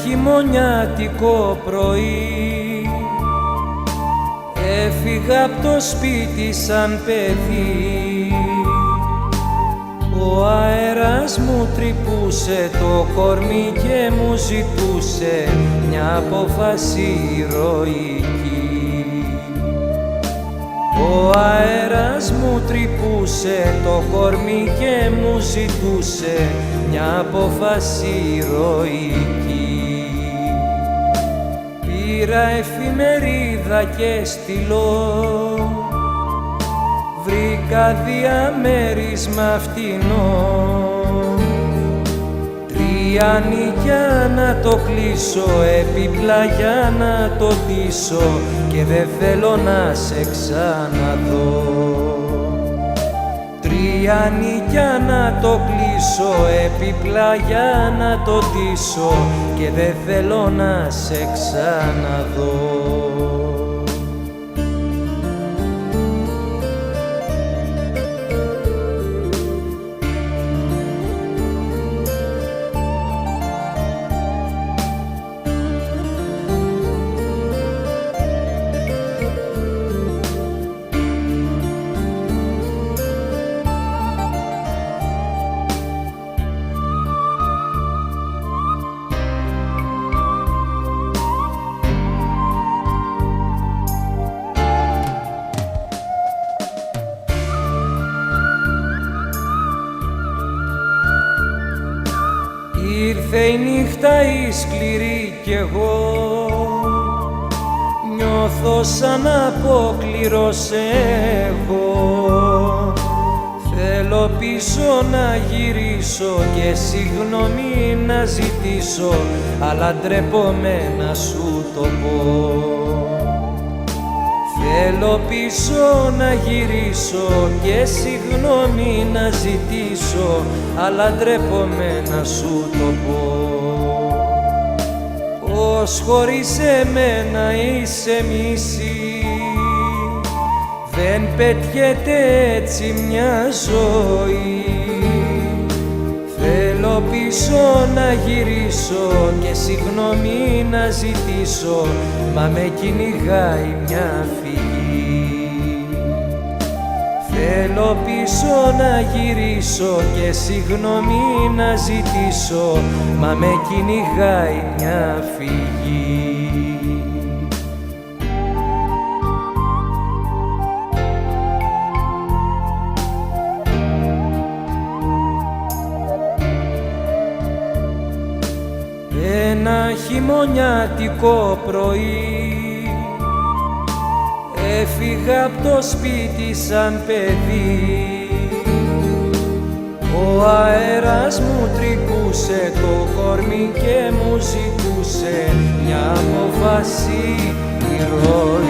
χειμωνιάτικο πρωί έφυγα απ' το σπίτι σαν παιδί. Ο αέρας μου τρυπούσε το κορμί και μου ζητούσε μια απόφαση ηρωική. Ο αέρας μου τρυπούσε το κορμί και μου ζητούσε μια απόφαση ηρωική. Πήρα εφημερίδα και στυλό, βρήκα διαμέρισμα φτηνό. 3 νοικιά να το κλείσω, έπιπλα για να το ντύσω και δεν θέλω να σε ξαναδώ. 3 νοικιά να το κλείσω, έπιπλα για να το ντύσω και δεν θέλω να σε ξαναδώ. Ήρθε η νύχτα η σκληρή κι εγώ νιώθω σαν απόκληρος εγώ. Θέλω πίσω να γυρίσω και συγγνώμη να ζητήσω, αλλά ντρέπομαι να σου το πω. Θέλω πίσω να γυρίσω και συγγνώμη να ζητήσω, αλλά ντρέπομαι να σου το πω. Πως χωρίς εμένα είσαι μισή, δεν πετιέται έτσι μια ζωή. Θέλω πίσω να γυρίσω και συγγνώμη να ζητήσω, μα με κυνηγάει μια φυγή. Θέλω πίσω να γυρίσω και συγγνώμη να ζητήσω, μα με κυνηγάει μια φυγή. Ένα χειμωνιάτικο πρωί έφυγα απ' το σπίτι σαν παιδί. Ο αέρας μου τρυπούσε το κορμί και μου ζητούσε μια απόφαση ηρωική.